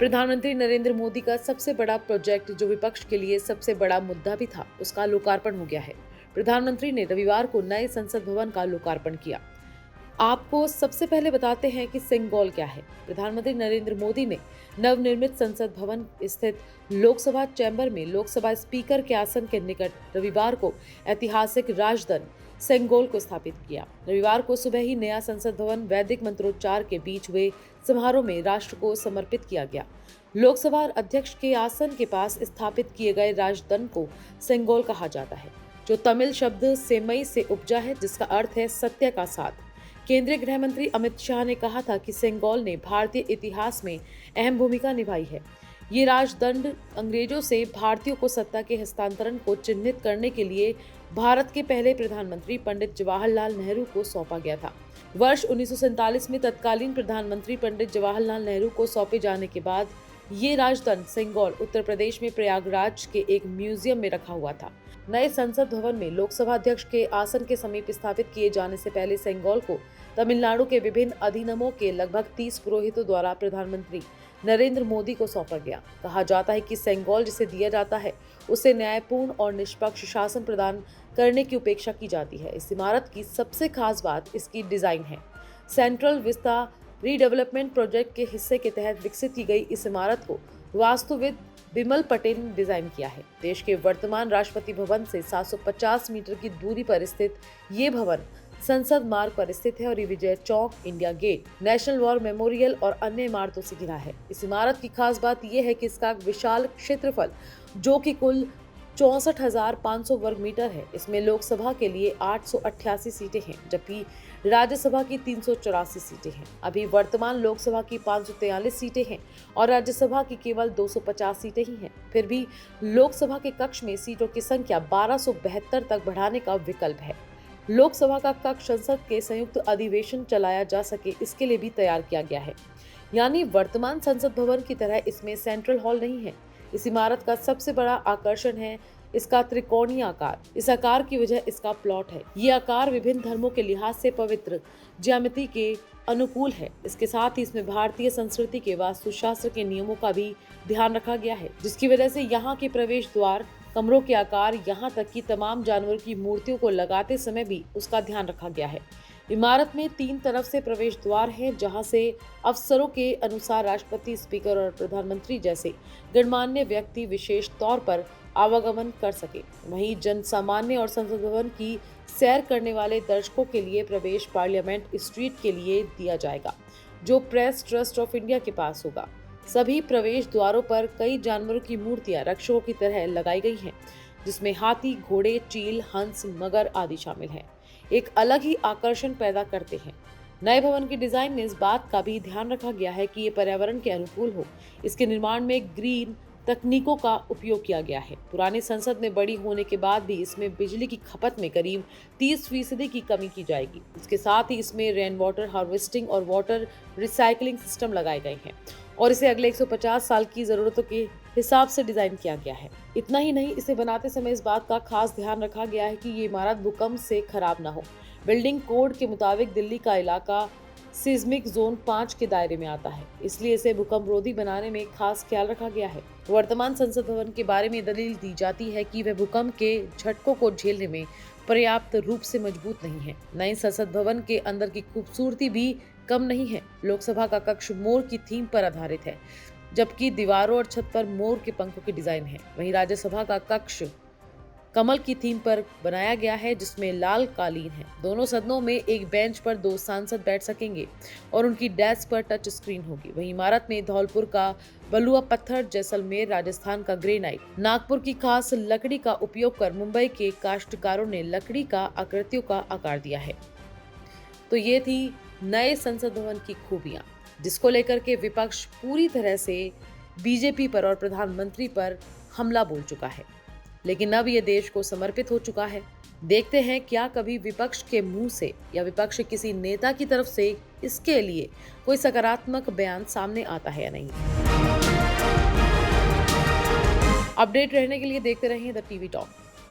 प्रधानमंत्री नरेंद्र मोदी का सबसे बड़ा प्रोजेक्ट जो विपक्ष के लिए सबसे बड़ा मुद्दा भी था, उसका लोकार्पण हो गया है। प्रधानमंत्री ने रविवार को नए संसद भवन का लोकार्पण किया। आपको सबसे पहले बताते हैं कि सिंगोल क्या है। प्रधानमंत्री नरेंद्र मोदी ने नवनिर्मित संसद भवन स्थित लोकसभा चैम्बर में लोकसभा स्पीकर के आसन के निकट रविवार को ऐतिहासिक राजदंड सेंगोल को स्थापित किया। रविवार को सुबह ही नया संसद भवन वैदिक मंत्रोच्चार के बीच हुए समारोह में राष्ट्र को समर्पित किया गया। लोकसभा अध्यक्ष के आसन के पास स्थापित किए गए राजदंड को सेंगोल कहा जाता है, जो तमिल शब्द सेमई से उपजा है, जिसका अर्थ है सत्य का साथ। केंद्रीय गृह मंत्री अमित शाह ने कहा था कि सेंगोल ने भारतीय इतिहास में अहम भूमिका निभाई है। ये राजदंड अंग्रेजों से भारतीयों को सत्ता के हस्तांतरण को चिन्हित करने के लिए भारत के पहले प्रधानमंत्री पंडित जवाहरलाल नेहरू को सौंपा गया था। वर्ष 1947 में तत्कालीन प्रधानमंत्री पंडित जवाहरलाल नेहरू को सौंपे जाने के बाद ये राजदंड सेंगोल उत्तर प्रदेश में प्रयागराज के एक म्यूजियम में रखा हुआ था। नए संसद भवन में लोकसभा अध्यक्ष के आसन के समीप स्थापित किए जाने से पहले सेंगोल को तमिलनाडु के विभिन्न अधिनियमों के लगभग 30 पुरोहितों द्वारा प्रधानमंत्री नरेंद्र मोदी को सौंपा गया। कहा जाता है कि सेंगोल जिसे दिया जाता है उसे न्यायपूर्ण और निष्पक्ष शासन प्रदान करने की उपेक्षा की जाती है। इस इमारत की सबसे खास बात इसकी डिजाइन है। सेंट्रल विस्ता रीडेवलपमेंट प्रोजेक्ट के हिस्से के तहत विकसित की गई इस इमारत को वास्तुविद बिमल पटेल ने डिजाइन किया है। देश के वर्तमान राष्ट्रपति भवन से 750 मीटर की दूरी पर स्थित ये भवन संसद मार्ग पर स्थित है और ये Vijay Chowk, India gate, national war memorial और अन्य इमारतों से घिरा है। इस इमारत की खास बात यह है कि इसका विशाल क्षेत्रफल जो कि कुल 64,500 वर्ग मीटर है। इसमें लोकसभा के लिए 888 सीटें हैं, जबकि राज्यसभा की 384 सीटें हैं। अभी वर्तमान लोकसभा की 543 सीटें हैं और राज्यसभा की केवल 250 सीटें ही हैं। फिर भी लोकसभा के कक्ष में सीटों की संख्या 1272 तक बढ़ाने का विकल्प है। लोकसभा का कक्ष संसद के संयुक्त अधिवेशन चलाया जा सके, इसके लिए भी तैयार किया गया है। यानी वर्तमान संसद भवन की तरह इसमें सेंट्रल हॉल नहीं है। इस इमारत का सबसे बड़ा आकर्षण है इसका त्रिकोणीय आकार। इस आकार की वजह इसका प्लॉट है। ये आकार विभिन्न धर्मों के लिहाज से पवित्र ज्यामिति के अनुकूल है। इसके साथ ही इसमें भारतीय संस्कृति के वास्तुशास्त्र के नियमों का भी ध्यान रखा गया है, जिसकी वजह से यहाँ के प्रवेश द्वार, कमरों के आकार, यहाँ तक कि तमाम जानवरों की मूर्तियों को लगाते समय भी उसका ध्यान रखा गया है। इमारत में 3 तरफ से प्रवेश द्वार हैं, जहां से अफसरों के अनुसार राष्ट्रपति, स्पीकर और प्रधानमंत्री जैसे गणमान्य व्यक्ति विशेष तौर पर आवागमन कर सके। वहीं जन सामान्य और संसद भवन की सैर करने वाले दर्शकों के लिए प्रवेश पार्लियामेंट स्ट्रीट के लिए दिया जाएगा, जो प्रेस ट्रस्ट ऑफ इंडिया के पास होगा। सभी प्रवेश द्वारों पर कई जानवरों की मूर्तियां रक्षकों की तरह लगाई गई हैं, जिसमें हाथी, घोड़े, चील, हंस, मगर आदि शामिल हैं। एक अलग ही आकर्षण पैदा करते हैं। नए भवन की डिजाइन में इस बात का भी ध्यान रखा गया है कि ये पर्यावरण के अनुकूल हो। इसके निर्माण में ग्रीन तकनीकों का उपयोग किया गया है। पुरानी संसद में बड़ी होने के बाद भी इसमें बिजली की खपत में करीब 30% की कमी की जाएगी। इसके साथ ही इसमें रेन वाटर हार्वेस्टिंग और वाटर रिसाइकलिंग सिस्टम लगाए गए हैं और इसे अगले 150 साल की जरूरतों के हिसाब से डिजाइन किया गया है। इतना ही नहीं, इसे बनाते समय इस बात का खास ध्यान रखा गया है कि ये इमारत भूकंप से खराब न हो। बिल्डिंग कोड के मुताबिक दिल्ली का इलाका सिस्मिक जोन 5 के दायरे में आता है, इसलिए इसे भूकंपरोधी बनाने में खास ख्याल रखा गया है। वर्तमान संसद भवन के बारे में दलील दी जाती है कि वह भूकंप के झटकों को झेलने में पर्याप्त रूप से मजबूत नहीं है। नए संसद भवन के अंदर की खूबसूरती भी कम नहीं है। लोकसभा का कक्ष मोर की थीम पर आधारित है, जबकि दीवारों और छत पर मोर के पंखों की डिजाइन है। वहीं राज्यसभा का कक्ष कमल की थीम पर बनाया गया है, जिसमें लाल कालीन है। दोनों सदनों में एक बेंच पर 2 सांसद बैठ सकेंगे और उनकी डेस्क पर टच स्क्रीन होगी। वहीं इमारत में धौलपुर का बलुआ पत्थर, जैसलमेर राजस्थान का ग्रेनाइट, नागपुर की खास लकड़ी का उपयोग कर मुंबई के काश्तकारों ने लकड़ी का आकृतियों का आकार दिया है। तो ये थी नए संसद भवन की खूबियां, जिसको लेकर के विपक्ष पूरी तरह से बीजेपी पर और प्रधानमंत्री पर हमला बोल चुका है। लेकिन अब ये देश को समर्पित हो चुका है। देखते हैं क्या कभी विपक्ष के मुंह से या विपक्ष के किसी नेता की तरफ से इसके लिए कोई सकारात्मक बयान सामने आता है या नहीं। अपडेट रहने के लिए देखते रहिए द टीवी टॉक।